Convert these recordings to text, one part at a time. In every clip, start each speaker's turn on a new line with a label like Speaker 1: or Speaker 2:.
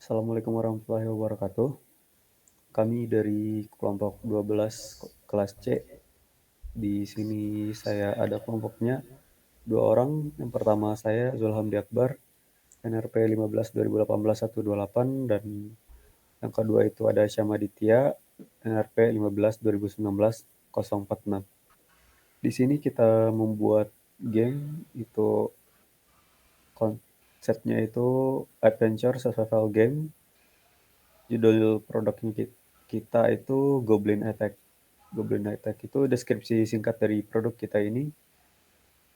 Speaker 1: Assalamualaikum warahmatullahi wabarakatuh. Kami dari kelompok 12 kelas C. Di sini saya ada kelompoknya 2 orang. Yang pertama saya Zulhamdi Akbar, NRP 15 2018 128, dan yang kedua itu ada Syamaditya, NRP 15 2019 046. Di sini kita membuat game itu konsepnya itu adventure survival game. Judul produknya kita itu Goblin Attack. Goblin Attack itu deskripsi singkat dari produk kita ini.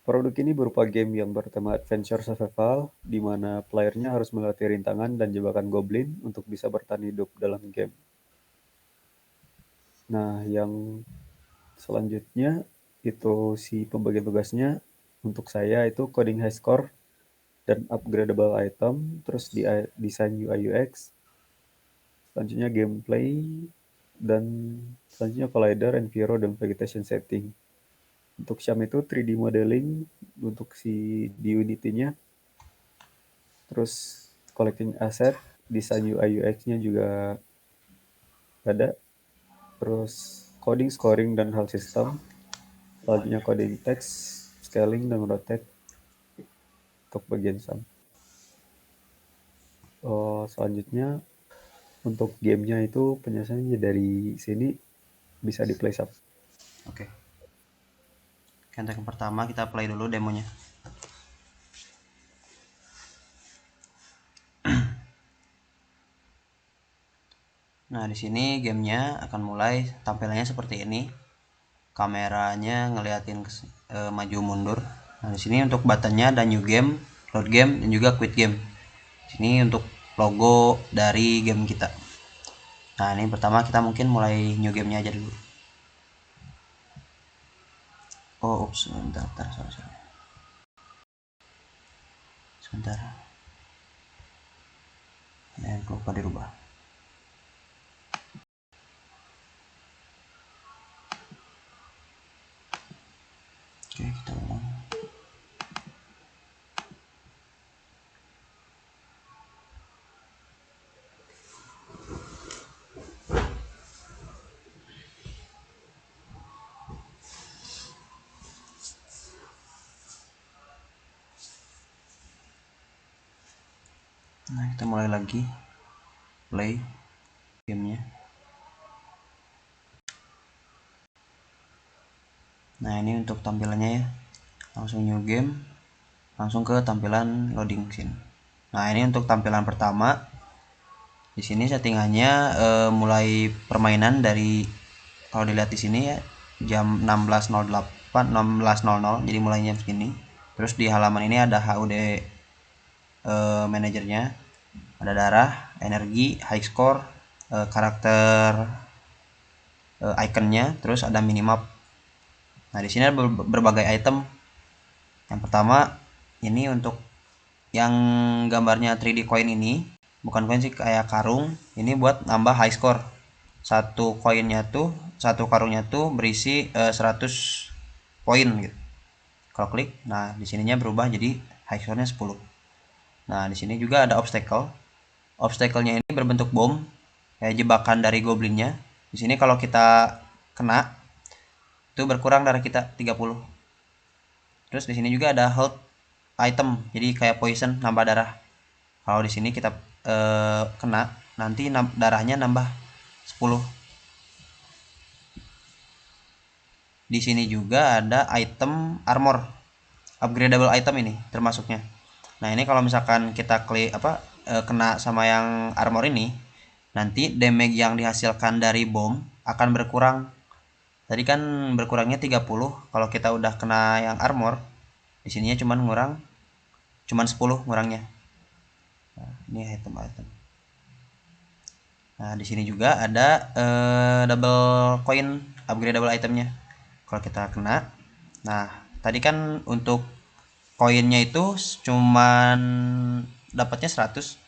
Speaker 1: Produk ini berupa game yang bertema adventure survival, di mana playernya harus melatih rintangan dan jebakan goblin untuk bisa bertahan hidup dalam game. Nah, yang selanjutnya itu si pembagian tugasnya untuk saya itu coding high score dan upgradable item, terus di desain UI UX, selanjutnya gameplay, dan selanjutnya collider, enviro, dan vegetation setting. Untuk Syam itu 3D modeling untuk si di Unity-nya, terus collecting asset, desain UI UX-nya juga ada, terus coding, scoring, dan hal sistem, selanjutnya coding text, scaling, dan rotate untuk bagian Syam. Selanjutnya untuk gamenya itu penjelasannya dari sini bisa di play Syam.
Speaker 2: Oke. Untuk yang pertama kita play dulu demonya. Nah, di sini gamenya akan mulai tampilannya seperti ini. Kameranya ngeliatin maju mundur. Nah, di sini untuk buttonnya ada new game, load game, dan juga quit game. Di sini untuk logo dari game kita. Nah, ini pertama kita mungkin mulai new gamenya aja dulu. Oh, ups, sebentar, sorry. Sebentar. Ya, lupa dirubah. Oke, kita ulang. Nah, kita mulai lagi play gamenya. Nah, ini untuk tampilannya ya. Langsung new game, langsung ke tampilan loading scene. Nah, ini untuk tampilan pertama. Di sini settingannya mulai permainan dari, kalau dilihat di sini ya, jam 16.08 16.00, jadi mulainya begini. Terus di halaman ini ada HUD manajernya, ada darah, energi, high score, karakter, iconnya, terus ada minimap. Nah, di sini ada berbagai item. Yang pertama ini untuk yang gambarnya 3D coin ini, bukan coin sih, kayak karung. Ini buat nambah high score. Satu karungnya tuh berisi 100 poin gitu. Kalau klik, nah di sininya berubah jadi high score-nya 10. Nah, di sini juga ada obstacle. Obstacle-nya ini berbentuk bom, kayak jebakan dari goblinnya. Di sini kalau kita kena, itu berkurang darah kita 30. Terus di sini juga ada health item, jadi kayak poison, nambah darah. Kalau di sini kita kena, nanti darahnya nambah 10. Di sini juga ada item armor, upgradable item ini termasuknya. Nah, ini kalau misalkan kita klik kena sama yang armor ini, nanti damage yang dihasilkan dari bom akan berkurang. Tadi kan berkurangnya 30, kalau kita udah kena yang armor, di sininya cuman 10 ngurangnya. Nah, ini item-item. Nah, di sini juga ada double coin upgradable itemnya. Kalau kita kena, nah tadi kan untuk koinnya itu cuman dapatnya 100.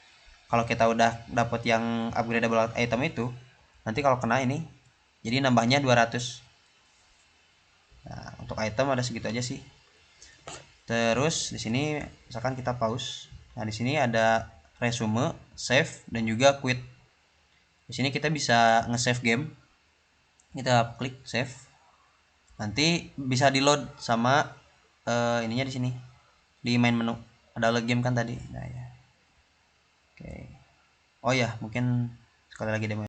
Speaker 2: Kalau kita udah dapat yang upgradable item itu, nanti kalau kena ini jadi nambahnya 200. Nah, untuk item ada segitu aja sih. Terus di sini misalkan kita pause. Nah, di sini ada resume, save, dan juga quit. Di sini kita bisa nge-save game. Kita klik save. Nanti bisa di-load sama ininya di sini. Di main menu. Ada load game kan tadi. Nah, ya. Oke. Oh ya, mungkin sekali lagi demo.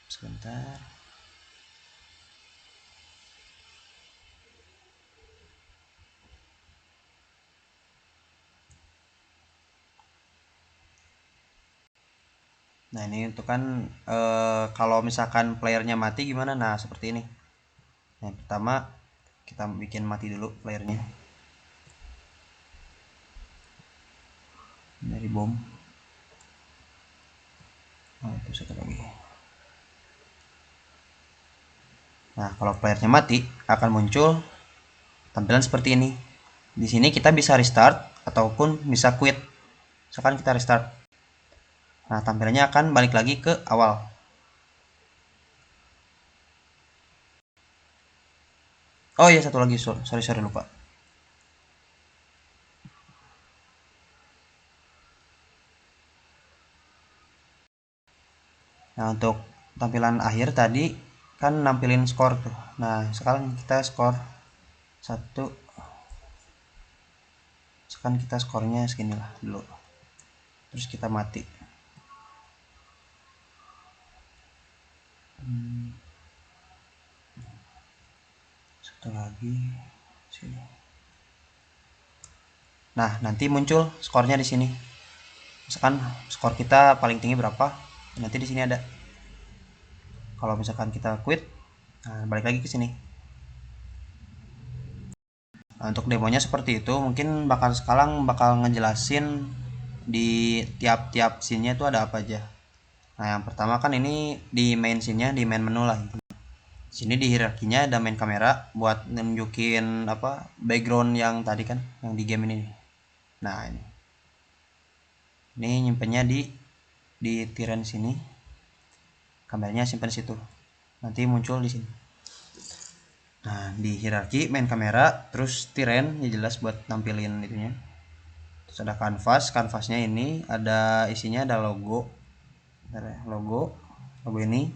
Speaker 2: Sebentar. Nah, ini untuk kan kalau misalkan playernya mati gimana? Nah, seperti ini. Nah, pertama kita bikin mati dulu playernya. Dari bom. Nah, itu satu lagi. Nah, kalau playernya mati akan muncul tampilan seperti ini. Di sini kita bisa restart ataupun bisa quit. Misalkan kita restart. Nah, tampilannya akan balik lagi ke awal. Oh iya, satu lagi, sorry lupa. Nah, untuk tampilan akhir tadi kan nampilin skor tuh. Nah, sekarang kita skor 1. Sekarang kita skornya seginilah dulu. Terus kita mati. Satu lagi sini. Nah, nanti muncul skornya di sini. Misalkan skor kita paling tinggi berapa, nanti di sini ada. Kalau misalkan kita quit, nah balik lagi ke sini. Nah, untuk demonya seperti itu, mungkin sekarang bakal ngejelasin di tiap-tiap scene-nya itu ada apa aja. Nah, yang pertama kan ini di main scene-nya, di main menu lah. Sini di hierarkinya ada main kamera buat nunjukin apa background yang tadi kan, yang di game ini. Nah, ini nyimpennya di tiran sini. Kameranya simpan situ. Nanti muncul di sini. Nah, di hierarki main kamera, terus tiren ya jelas buat nampilin itunya. Terus ada kanvasnya ini ada isinya, ada logo ini.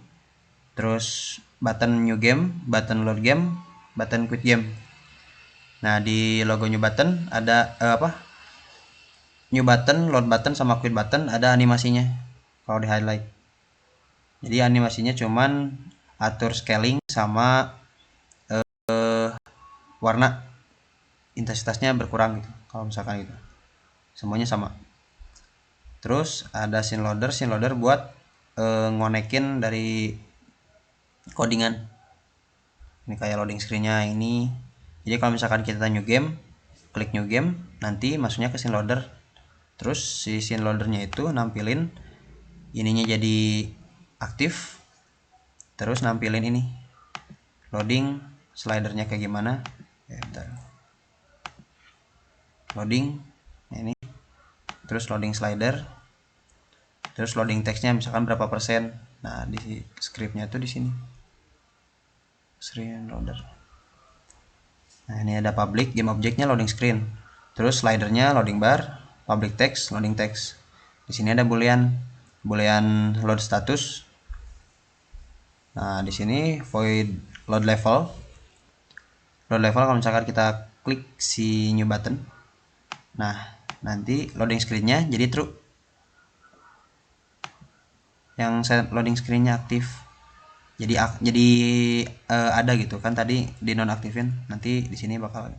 Speaker 2: Terus button new game, button load game, button quit game. Nah, di logo new button ada new button, load button sama quit button ada animasinya. Kalau di highlight. Jadi animasinya cuman atur scaling sama warna, intensitasnya berkurang gitu. Kalau misalkan gitu. Semuanya sama. Terus ada scene loader buat ngonekin dari codingan. Ini kayak loading screen-nya ini. Jadi kalau misalkan kita new game, klik new game, nanti masuknya ke scene loader. Terus si scene loadernya itu nampilin ininya jadi aktif. Terus nampilin ini loading slidernya kayak gimana. Ya, bentar. Loading ini. Terus loading slider. Terus loading teksnya misalkan berapa persen. Nah, di scriptnya tuh di sini. Screen loader. Nah, ini ada public game objeknya loading screen. Terus slidernya loading bar, public text, loading text. Di sini ada boolean load status. Nah, di sini void load level. Load level kalau misalkan kita klik si new button. Nah, nanti loading screen-nya jadi true. Yang loading screen-nya aktif. Jadi ada gitu kan, tadi di nonaktifin, nanti di sini bakal.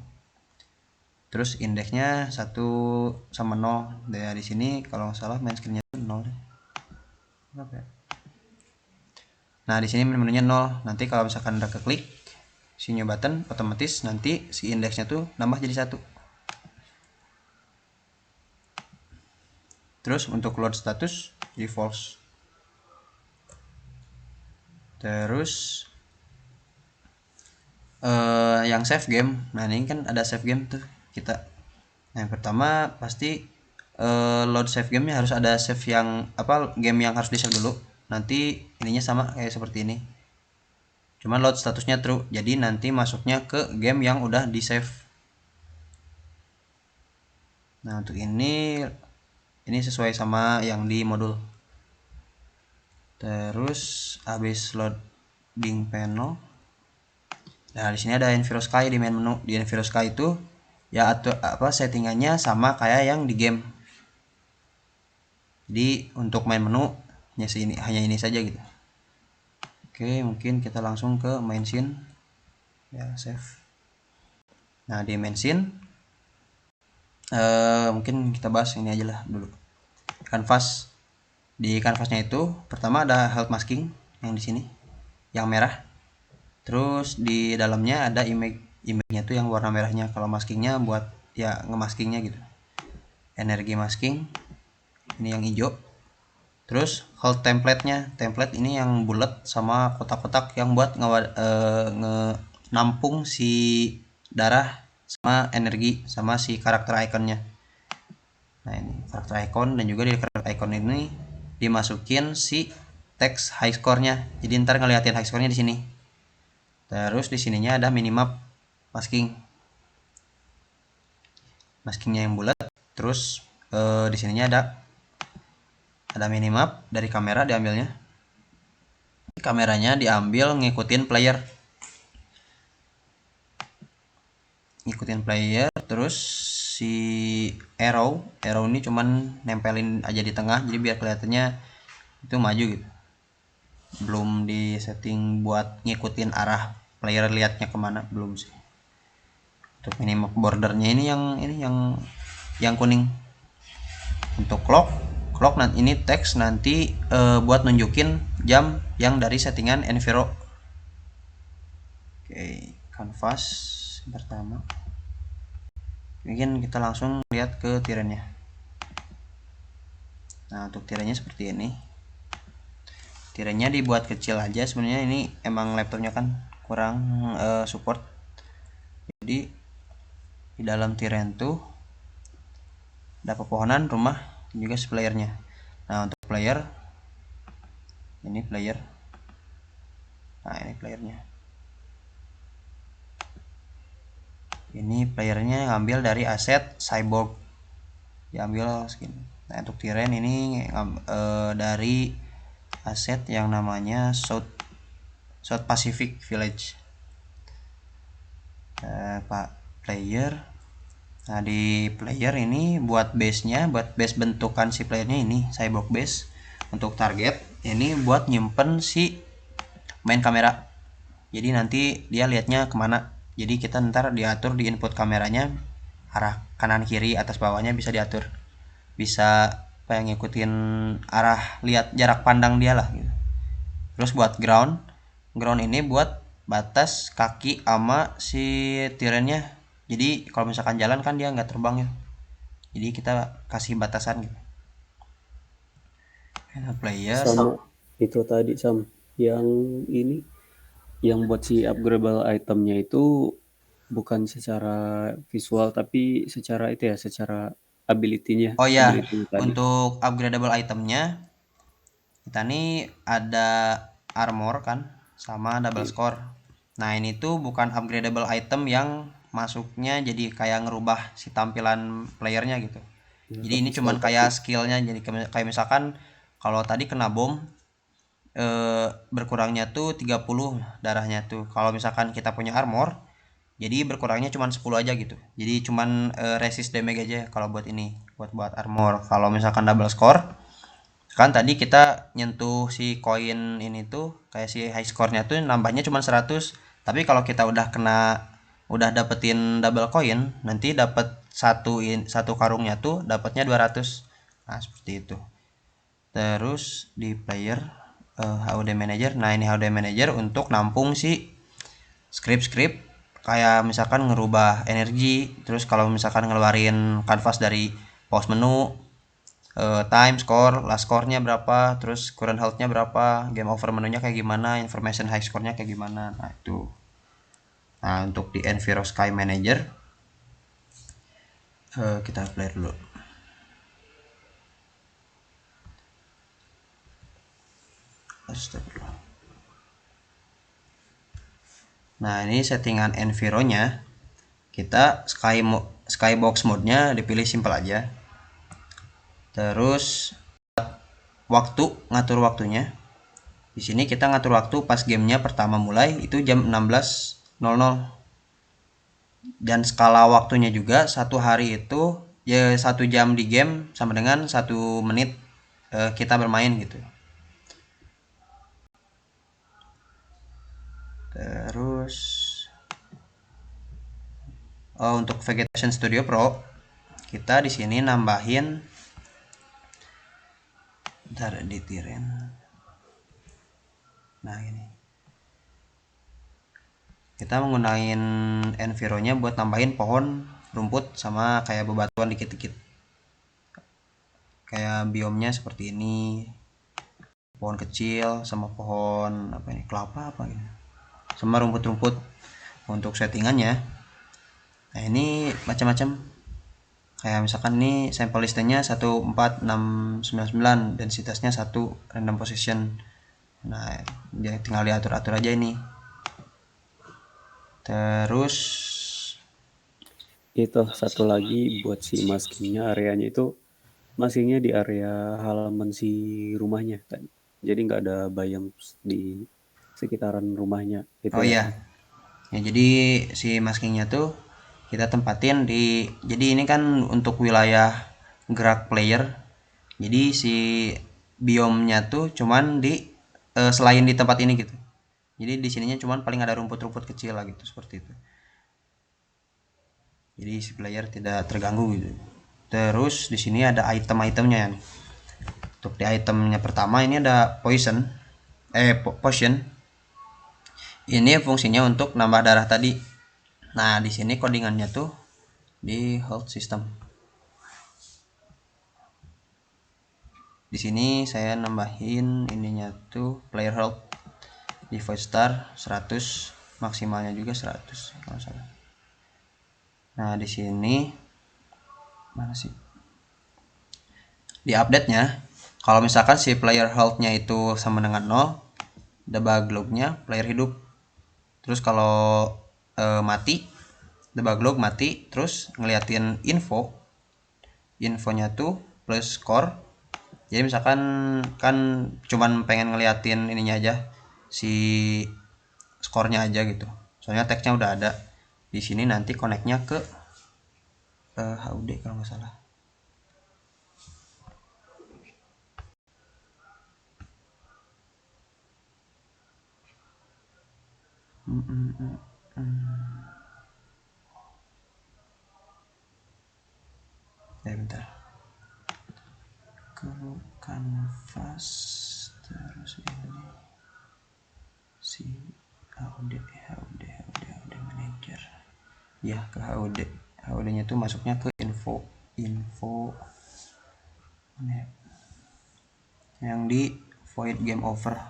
Speaker 2: Terus indeksnya 1 sama 0. Dari sini kalau nggak salah main screen-nya 0 deh. Berapa ya? Nah, di sini menunya 0. Nanti kalau misalkan udah keklik si new button, otomatis nanti si indeksnya tuh nambah jadi 1. Terus untuk load status jadi false. Terus yang save game. Nah, ini kan ada save game tuh kita. Nah, yang pertama pasti load save game-nya harus ada save yang game yang harus di save dulu. Nanti ininya sama kayak seperti ini. Cuman load statusnya true. Jadi nanti masuknya ke game yang udah di save. Nah, untuk ini Ini sesuai sama yang di modul. Terus habis loading panel, nah di sini ada EnviroSky di main menu. Di EnviroSky itu ya atur apa settingannya sama kayak yang di game. Jadi untuk main menu hanya ini saja gitu. Oke, mungkin kita langsung ke main scene. Ya, save. Nah, di main scene mungkin kita bahas ini aja lah dulu. Canvas. Di canvasnya itu pertama ada health masking yang di sini, yang merah. Terus di dalamnya ada image-nya tuh yang warna merahnya. Kalau maskingnya buat ya ngemaskingnya gitu. Energi masking ini yang hijau. Terus hold template-nya, template ini yang bulat sama kotak-kotak yang buat nampung si darah sama energi sama si karakter ikonnya. Nah ini karakter icon, dan juga di karakter icon ini dimasukin si teks high score-nya. Jadi ntar ngeliatin high score-nya di sini. Terus di sininya ada minimap masking. Maskingnya yang bulat. Terus di sininya ada minimap dari kamera diambilnya. Kameranya diambil ngikutin player. Terus si arrow ini cuman nempelin aja di tengah, jadi biar kelihatannya itu maju gitu, belum di setting buat ngikutin arah player liatnya kemana, belum sih. Untuk minimap bordernya ini yang kuning. Untuk clock nanti ini teks nanti buat nunjukin jam yang dari settingan Enviro. Oke, canvas pertama. Mungkin kita langsung lihat ke tirannya. Nah, untuk tirannya seperti ini. Tirannya dibuat kecil aja, sebenarnya ini emang laptopnya kan kurang support. Jadi di dalam tiran tuh ada pepohonan, rumah, juga playernya. Nah, untuk player ini player. Nah, ini playernya. Ini playernya ngambil dari aset cyborg, diambil skin. Nah, untuk tiran ini dari aset yang namanya South Pacific Village. Pak player. Nah, di player ini buat base-nya, buat base bentukan si playernya ini cyborg base. Untuk target ini buat nyimpen si main kamera. Jadi nanti dia lihatnya kemana. Jadi kita ntar diatur di input kameranya, arah kanan kiri atas bawahnya bisa diatur. Bisa kayak ngikutin arah lihat jarak pandang dia lah gitu. Terus buat ground ini buat batas kaki sama si tirannya. Jadi kalau misalkan jalan kan dia nggak terbang ya. Jadi kita kasih batasan gitu. Player
Speaker 1: Sama itu tadi yang ini yang buat si upgradable itemnya itu bukan secara visual tapi secara itu ya, secara ability-nya,
Speaker 2: oh ya,
Speaker 1: ability-nya tadi.
Speaker 2: untuk upgradable itemnya kita nih ada armor kan sama double
Speaker 1: Iya,
Speaker 2: score. Nah ini tuh bukan upgradable item yang masuknya jadi kayak ngerubah si tampilan playernya gitu.
Speaker 1: ya,
Speaker 2: Jadi ini
Speaker 1: tapi
Speaker 2: cuman
Speaker 1: setahu
Speaker 2: kayak
Speaker 1: aku
Speaker 2: skillnya, jadi kayak misalkan kalau tadi kena bom berkurangnya tuh 30 darahnya tuh. Kalau misalkan kita punya armor, jadi berkurangnya cuma 10 aja gitu. Jadi cuman resist damage aja kalau buat ini, buat armor. Kalau misalkan double score, kan tadi kita nyentuh si koin ini tuh kayak si high score-nya tuh nambahnya cuma 100. Tapi kalau kita udah dapetin double koin, nanti dapat satu karungnya tuh dapatnya 200. Nah, seperti itu. Terus di player HUD manager. Nah, ini HUD manager untuk nampung si script kayak misalkan ngerubah energi, terus kalau misalkan ngeluarin kanvas dari pause menu, time score, last score-nya berapa, terus current health-nya berapa, game over menunya kayak gimana, information high score-nya kayak gimana. Nah, itu. Nah, untuk di Enviro Sky Manager kita play dulu. Astagfirullah. Nah, ini settingan Enviro-nya. Kita skybox mode-nya dipilih simple aja. Terus waktu, ngatur waktunya. Di sini kita ngatur waktu pas gamenya pertama mulai itu jam 16.00. Dan skala waktunya juga satu hari itu ya 1 jam di game sama dengan 1 menit kita bermain gitu. Terus untuk Vegetation Studio Pro kita di sini nambahin, ntar editirin. Nah ini kita menggunakan environnya buat nambahin pohon, rumput, sama kayak bebatuan dikit-dikit. Kayak biomnya seperti ini, pohon kecil sama pohon apa ini, kelapa apa gitu, sama rumput-rumput untuk settingannya. Nah ini macam-macam, kayak misalkan ini sampel listnya 14699, densitasnya 1, random position. Nah dia tinggal diatur-atur aja ini. Terus
Speaker 1: Itu satu lagi buat si maskingnya, areanya itu maskingnya di area halaman si rumahnya kan. Jadi nggak ada bayam di sekitaran rumahnya itu
Speaker 2: oh
Speaker 1: ya.
Speaker 2: iya ya, jadi si maskingnya tuh kita tempatin di, jadi ini kan untuk wilayah gerak player, jadi si biomnya tuh cuman di selain di tempat ini gitu, jadi di sininya cuman paling ada rumput-rumput kecil lah gitu, seperti itu, jadi si player tidak terganggu gitu. Terus di sini ada item-itemnya ya. Untuk di itemnya pertama ini ada potion. Ini fungsinya untuk nambah darah tadi. Nah di sini codingannya tuh di health system. Di sini saya nambahin ininya tuh player health di void star 100, maksimalnya juga 100 kalau salah. Nah di sini mana sih di update-nya, kalau misalkan si player health-nya itu sama dengan 0, double globe-nya player hidup. Terus kalau mati, double globe mati, terus ngeliatin infonya tuh plus score. Jadi misalkan kan cuman pengen ngeliatin ininya aja, si skornya aja gitu, soalnya teksnya udah ada di sini. Nanti connectnya ke HUD kalau nggak salah. Bentar, ke canvas, terus ini si HUD manager ya, ke HUD nya tuh masuknya ke info yang di void game over,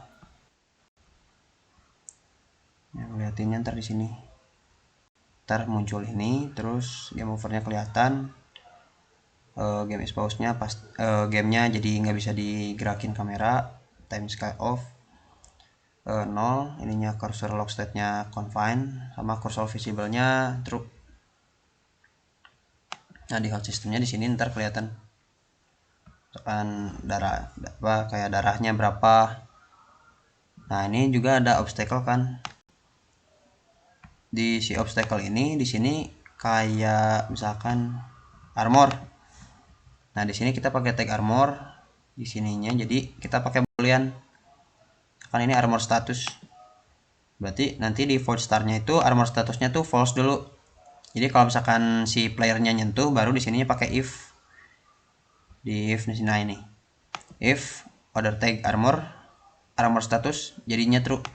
Speaker 2: yang liatinnya ntar di sini, ntar muncul ini, terus game overnya kelihatan. Game expose-nya pas gamenya jadi nggak bisa digerakin kamera, time sky off 0, ininya cursor lock state-nya confine, sama cursor visible-nya true. Nah di health system-nya di sini ntar kelihatan kan darah apa, kayak darahnya berapa. Nah ini juga ada obstacle kan, di si obstacle ini di sini kayak misalkan armor. Nah di sini kita pakai tag armor di sininya, jadi kita pakai boolean kan ini armor status, berarti nanti di void star-nya itu armor statusnya tuh false dulu. Jadi kalau misalkan si playernya nyentuh, baru di sininya pakai if. Di if di sini, nah ini if order tag armor status jadinya true.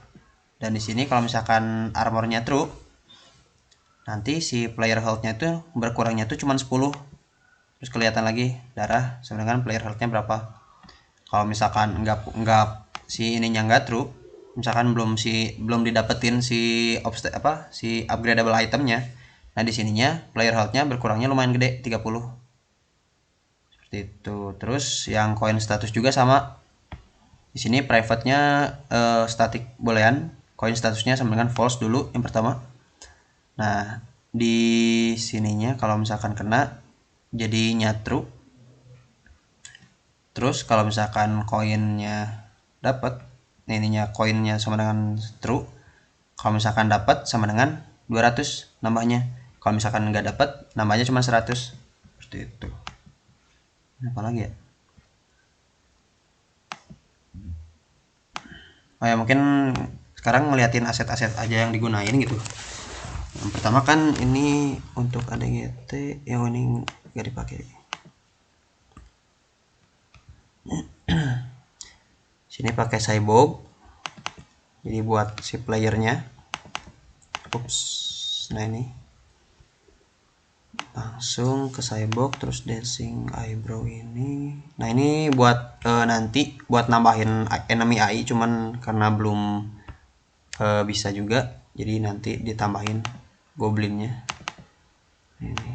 Speaker 2: Dan di sini kalau misalkan armornya true, nanti si player health-nya itu berkurangnya tuh cuma 10, terus kelihatan lagi darah sedangkan player health-nya berapa. Kalau misalkan enggak si ininya enggak true, misalkan belum didapetin si upgradable itemnya, nah di sininya player health-nya berkurangnya lumayan gede, 30 seperti itu. Terus yang koin status juga sama, di sini private-nya static boolean, koin statusnya sama dengan false dulu yang pertama. Nah di sininya kalau misalkan kena jadinya true, Terus kalau misalkan koinnya dapat, ininya koinnya sama dengan true, kalau misalkan dapat sama dengan 200 nambahnya. Kalau misalkan nggak dapat, nambahnya cuma 100. Seperti itu. Apa lagi ya? Oh ya, mungkin sekarang ngeliatin aset-aset aja yang digunain gitu. Yang pertama kan ini untuk ADGT yang ini nggak dipakai. Sini pakai Cyborg. Jadi buat si playernya. Ups. Nah ini langsung ke Cyborg terus dancing eyebrow ini. Nah ini buat nanti buat nambahin enemy AI, cuman karena belum bisa juga, jadi nanti ditambahin goblinnya ini.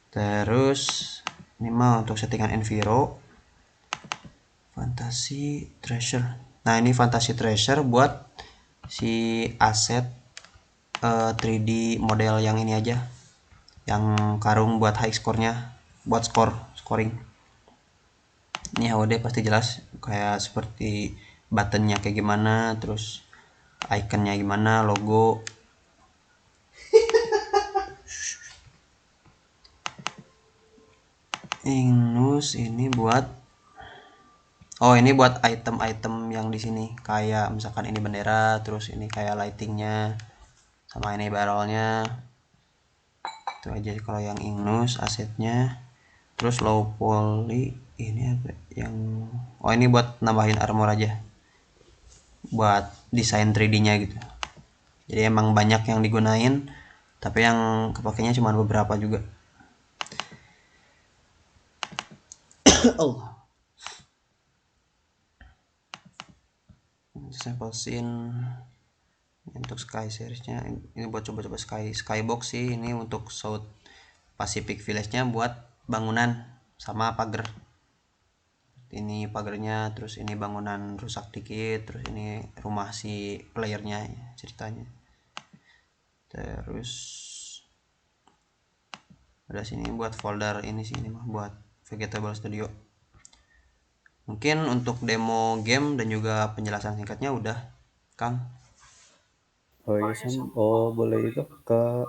Speaker 2: Terus ini mah untuk settingan enviro. Fantasy treasure. Nah ini fantasy treasure buat si aset 3D model yang ini aja, yang karung buat high score-nya, buat scoring. Ini HUD pasti jelas, kayak seperti buttonnya kayak gimana, terus iconnya gimana, logo. Ingus ini buat, oh ini buat item-item yang di sini, kayak misalkan ini bendera, terus ini kayak lightingnya, sama ini barrelnya. Itu aja kalau yang Ingnus asetnya. Terus low poly ini apa yang, oh ini buat nambahin armor aja, buat desain 3D-nya gitu. Jadi emang banyak yang digunain, tapi yang kepakainya cuma beberapa juga. Allah. Sample scene untuk sky seriesnya ini buat coba-coba skybox sih, ini untuk South Pacific Village-nya buat bangunan sama pagar. Ini pagarnya, terus ini bangunan rusak dikit, terus ini rumah si playernya ceritanya. Terus ada sini buat folder ini sih, ini mah buat Vegetable Studio. Mungkin untuk demo game dan juga penjelasan singkatnya udah, Kang.
Speaker 1: Oh iya Sam, oh boleh itu ke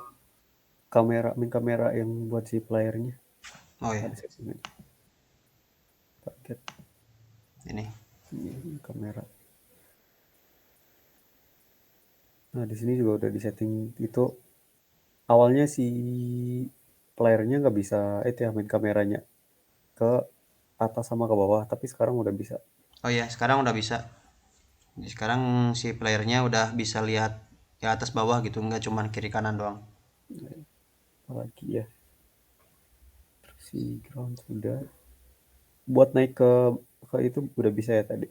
Speaker 1: kamera, main kamera yang buat si playernya.
Speaker 2: Oh ya,
Speaker 1: Ada settingan target
Speaker 2: ini.
Speaker 1: ini kamera. Nah di sini juga udah disetting itu. Awalnya si playernya nggak bisa itu ya main kameranya ke atas sama ke bawah, tapi sekarang udah bisa.
Speaker 2: Oh ya, sekarang udah bisa. Sekarang si playernya udah bisa lihat ya atas bawah gitu, nggak cuman kiri kanan doang.
Speaker 1: Apalagi ya si ground sudah. Buat naik ke itu udah bisa ya tadi,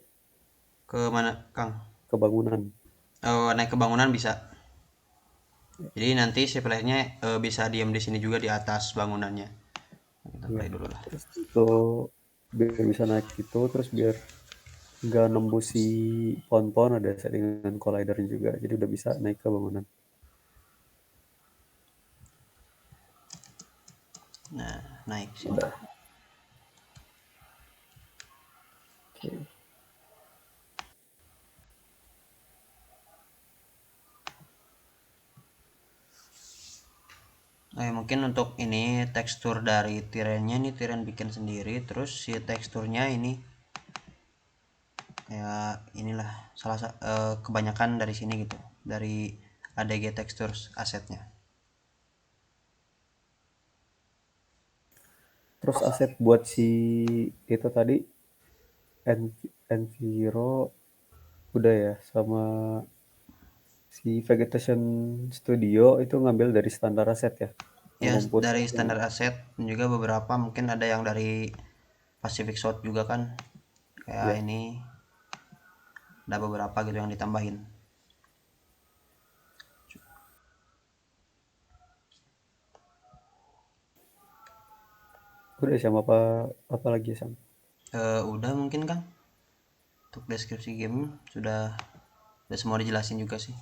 Speaker 2: Ke mana, Kang?
Speaker 1: ke bangunan.
Speaker 2: Oh, naik ke bangunan bisa. Jadi nanti si playernya bisa diam di sini juga di atas bangunannya. Kita
Speaker 1: Iya.
Speaker 2: play dulu lah.
Speaker 1: Terus itu biar bisa naik gitu, terus biar nggak nembus si pohon-pohon ada settingan collidernya juga. Jadi udah bisa naik ke bangunan.
Speaker 2: Nah, naik sini.
Speaker 1: Udah. Oke.
Speaker 2: Nah, mungkin untuk ini tekstur dari tirennya, ini tiren bikin sendiri. Terus si teksturnya ini kayak inilah kebanyakan dari sini gitu, dari ADG Textures asetnya.
Speaker 1: Terus aset buat si itu tadi Enviro udah ya, sama si Vegetation Studio itu ngambil dari standar aset ya, yang
Speaker 2: Ya
Speaker 1: rumput
Speaker 2: dari
Speaker 1: yang
Speaker 2: standar aset, dan juga beberapa mungkin ada yang dari Pacific South juga kan, kayak
Speaker 1: ya
Speaker 2: ini ada beberapa gitu yang ditambahin.
Speaker 1: udah sama apa apa lagi ya Sam?
Speaker 2: Udah mungkin kan untuk deskripsi game udah semua dijelasin juga sih.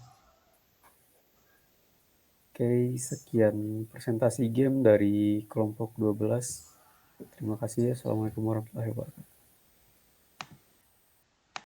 Speaker 1: Oke, sekian presentasi game dari kelompok 12. Terima kasih ya. Assalamualaikum warahmatullahi wabarakatuh.